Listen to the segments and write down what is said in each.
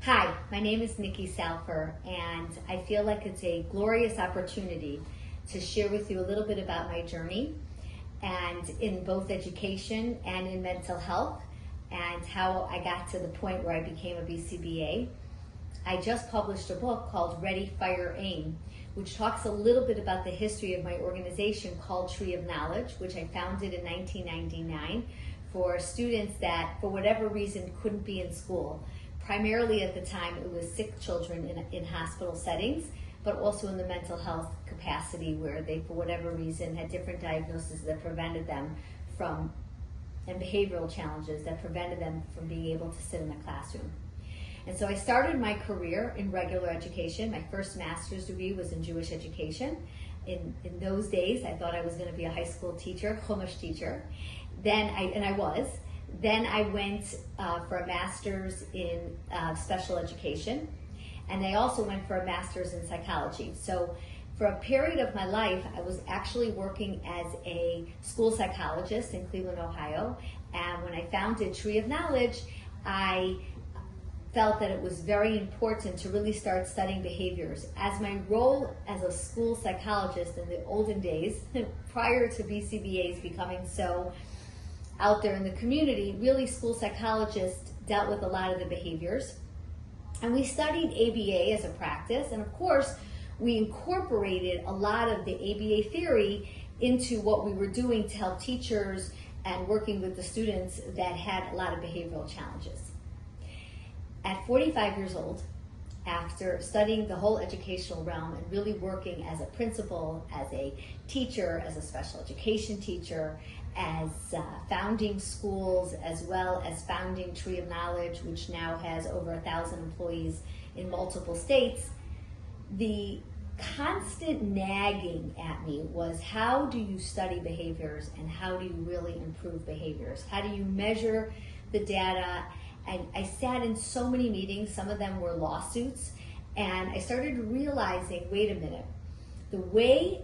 Hi, my name is Nikki Salfer, and I feel like it's a glorious opportunity to share with you a little bit about my journey and in both education and in mental health and how I got to the point where I became a BCBA. I just published a book called Ready, Fire, Aim, which talks a little bit about the history of my organization called Tree of Knowledge, which I founded in 1999 for students that, for whatever reason, couldn't be in school. Primarily at the time, it was sick children in hospital settings, but also in the mental health capacity where they, for whatever reason, had different diagnoses that prevented them from, and behavioral challenges that prevented them from being able to sit in a classroom. And so I started my career in regular education. My first master's degree was in Jewish education. In those days, I thought I was going to be a high school teacher, Chumash teacher. Then I was. Then I went for a master's in special education, and I also went for a master's in psychology. So for a period of my life, I was actually working as a school psychologist in Cleveland, Ohio. And when I founded Tree of Knowledge, I felt that it was very important to really start studying behaviors. As my role as a school psychologist in the olden days, prior to BCBAs becoming so out there in the community, really school psychologists dealt with a lot of the behaviors. And we studied ABA as a practice, and of course, we incorporated a lot of the ABA theory into what we were doing to help teachers and working with the students that had a lot of behavioral challenges. At 45 years old, after studying the whole educational realm and really working as a principal, as a teacher, as a special education teacher, as founding schools, as well as founding Tree of Knowledge, which now has over 1,000 employees in multiple states, the constant nagging at me was, how do you study behaviors and how do you really improve behaviors? How do you measure the data? And I sat in so many meetings, some of them were lawsuits, and I started realizing, wait a minute, the way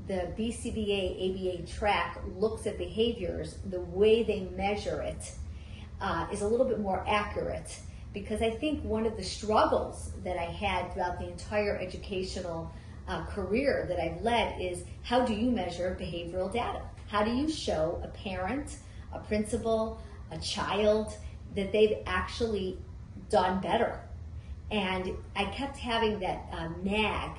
the BCBA ABA track looks at behaviors, the way they measure it is a little bit more accurate, because I think one of the struggles that I had throughout the entire educational career that I've led is, how do you measure behavioral data? How do you show a parent, a principal, a child that they've actually done better? And I kept having that nag.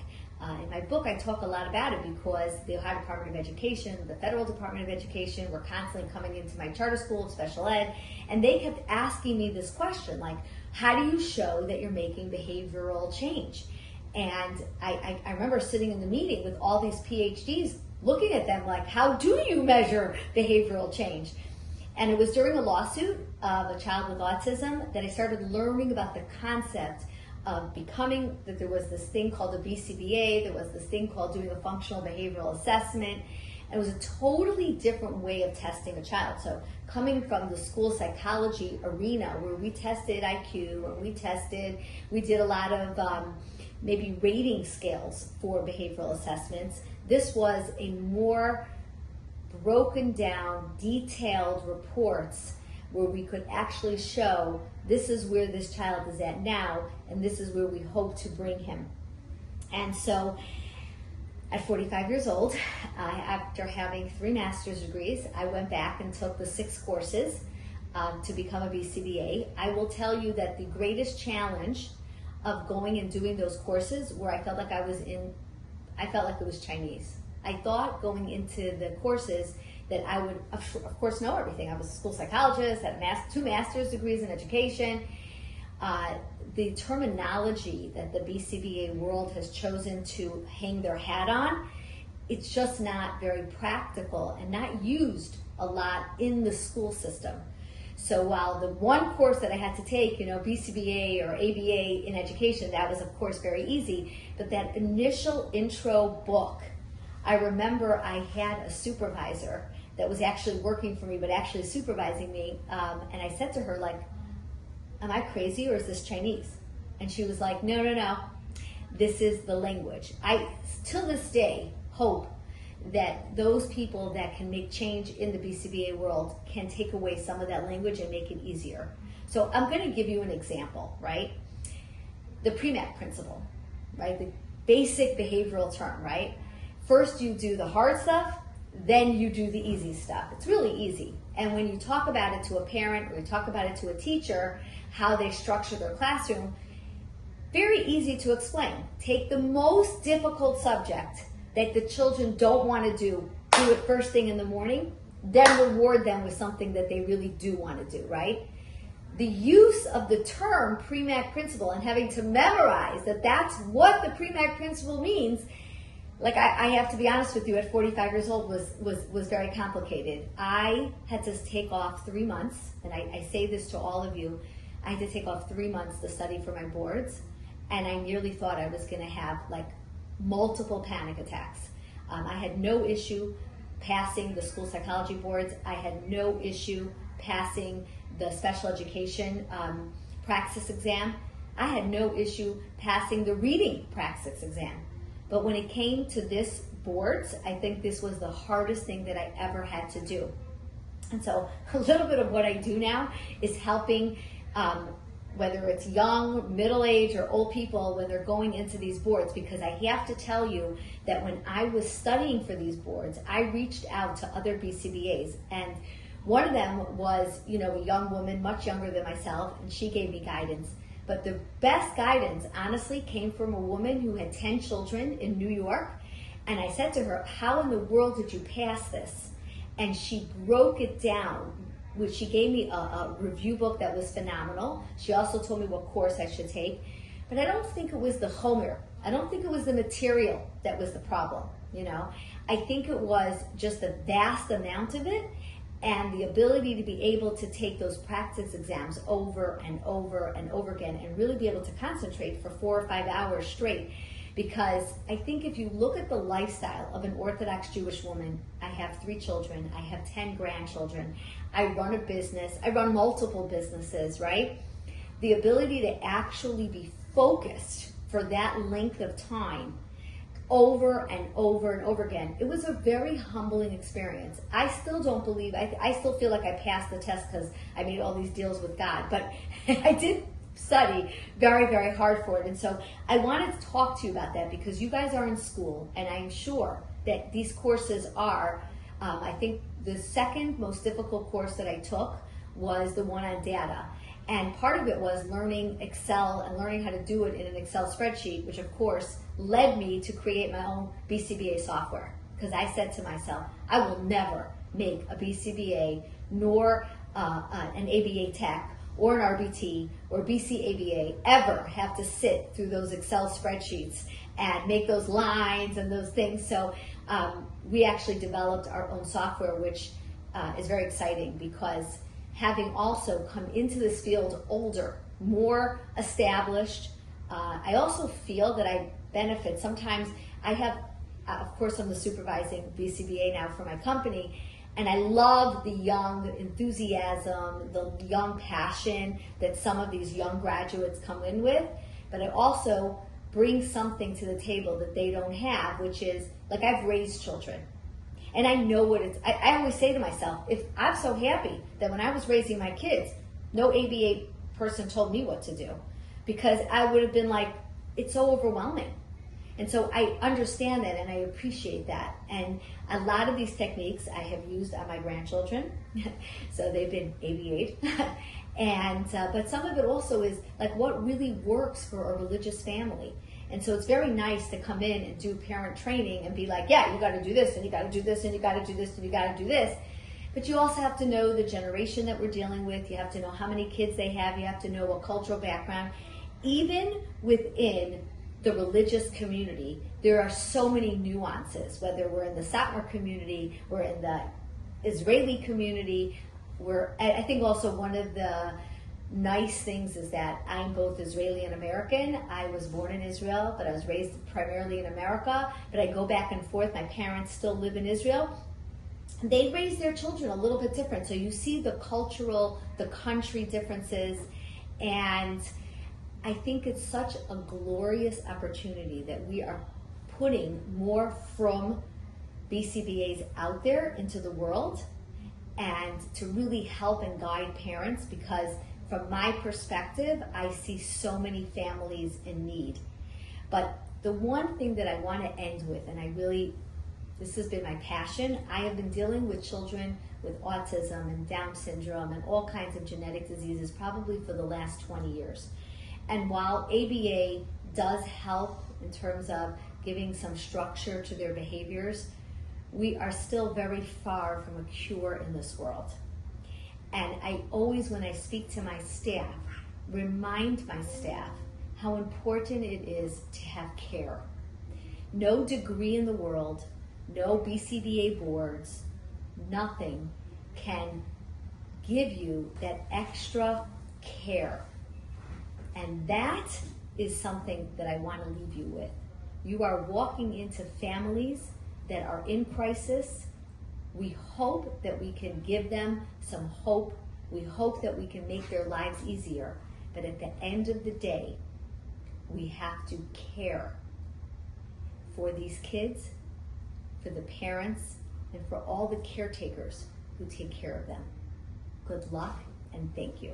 In my book, I talk a lot about it because the Ohio Department of Education, the Federal Department of Education were constantly coming into my charter school of special ed, and they kept asking me this question, like, how do you show that you're making behavioral change? And I remember sitting in the meeting with all these PhDs, looking at them like, how do you measure behavioral change? And it was during a lawsuit of a child with autism that I started learning about the concept of becoming, that there was this thing called a BCBA, there was this thing called doing a functional behavioral assessment. And it was a totally different way of testing a child. So coming from the school psychology arena where we tested IQ, or we did a lot of maybe rating scales for behavioral assessments, this was a more broken down, detailed reports where we could actually show, this is where this child is at now, and this is where we hope to bring him. And so at 45 years old, after having 3 master's degrees, I went back and took the 6 courses to become a BCBA. I will tell you that the greatest challenge of going and doing those courses, where I felt like I felt like it was Chinese. I thought going into the courses that I would, of course, know everything. I was a school psychologist, had 2 master's degrees in education. The terminology that the BCBA world has chosen to hang their hat on, it's just not very practical and not used a lot in the school system. So while the one course that I had to take, BCBA or ABA in education, that was, of course, very easy. But that initial intro book, I remember I had a supervisor that was actually working for me, but actually supervising me. And I said to her, like, am I crazy or is this Chinese? And she was like, no, this is the language. I, till this day, hope that those people that can make change in the BCBA world can take away some of that language and make it easier. So I'm going to give you an example, right? the PREMAC principle, right? The basic behavioral term, right? First you do the hard stuff, then you do the easy stuff. It's really easy. And when you talk about it to a parent or you talk about it to a teacher, how they structure their classroom, very easy to explain. Take the most difficult subject that the children don't want to do it first thing in the morning, then reward them with something that they really do want to do, right? The use of the term PREMAC principle and having to memorize that that's what the PREMAC principle means, like I have to be honest with you, at 45 years old was very complicated. I had to take off 3 months, and I say this to all of you, I had to take off 3 months to study for my boards, and I nearly thought I was going to have like multiple panic attacks. I had no issue passing the school psychology boards. I had no issue passing the special education praxis exam. I had no issue passing the reading praxis exam. But when it came to this boards, I think this was the hardest thing that I ever had to do. And so a little bit of what I do now is helping whether it's young, middle-aged, or old people when they're going into these boards, because I have to tell you that when I was studying for these boards, I reached out to other BCBAs, and one of them was, a young woman, much younger than myself, and she gave me guidance. But the best guidance, honestly, came from a woman who had 10 children in New York, and I said to her, how in the world did you pass this? And she broke it down. She gave me a review book that was phenomenal. She also told me what course I should take. But I don't think it was the homework. I don't think it was the material that was the problem, I think it was just the vast amount of it and the ability to be able to take those practice exams over and over and over again and really be able to concentrate for 4 or 5 hours straight. Because I think if you look at the lifestyle of an Orthodox Jewish woman, I have 3 children, I have 10 grandchildren, I run a business, I run multiple businesses, right? The ability to actually be focused for that length of time over and over and over again, it was a very humbling experience. I still don't believe, I still feel like I passed the test because I made all these deals with God, but I did study very, very hard for it. And so I wanted to talk to you about that because you guys are in school, and I'm sure that these courses are, I think the second most difficult course that I took was the one on data. And part of it was learning Excel and learning how to do it in an Excel spreadsheet, which of course led me to create my own BCBA software. Because I said to myself, I will never make a BCBA nor an ABA Tech or an RBT or BCABA ever have to sit through those Excel spreadsheets and make those lines and those things. So we actually developed our own software, which is very exciting because having also come into this field older, more established, I also feel that I benefit. Sometimes I have, of course, I'm the supervising BCBA now for my company, and I love the young enthusiasm, the young passion that some of these young graduates come in with, but I also bring something to the table that they don't have, which is, like, I've raised children. And I know what it's, I always say to myself, if I'm so happy that when I was raising my kids, no ABA person told me what to do, because I would have been like, it's so overwhelming. And so I understand that and I appreciate that. And a lot of these techniques I have used on my grandchildren, so they've been ABA'd. And but some of it also is like what really works for a religious family. And so it's very nice to come in and do parent training and be like, yeah, you got to do this and you got to do this and you got to do this and you got to do this. But you also have to know the generation that we're dealing with. You have to know how many kids they have. You have to know what cultural background. Even within the religious community, there are so many nuances, whether we're in the Satmar community, we're in the Israeli community. I think also one of the nice things is that I'm both Israeli and American. I was born in Israel, but I was raised primarily in America, but I go back and forth. My parents still live in Israel. They raise their children a little bit different. So you see the cultural, the country differences, and I think it's such a glorious opportunity that we are putting more from BCBAs out there into the world and to really help and guide parents, because from my perspective, I see so many families in need. But the one thing that I want to end with, and this has been my passion, I have been dealing with children with autism and Down syndrome and all kinds of genetic diseases probably for the last 20 years. And while ABA does help in terms of giving some structure to their behaviors, we are still very far from a cure in this world. And I always, when I speak to my staff, remind my staff how important it is to have care. No degree in the world, no BCBA boards, nothing can give you that extra care. And that is something that I want to leave you with. You are walking into families that are in crisis. We hope that we can give them some hope. We hope that we can make their lives easier. But at the end of the day, we have to care for these kids, for the parents, and for all the caretakers who take care of them. Good luck and thank you.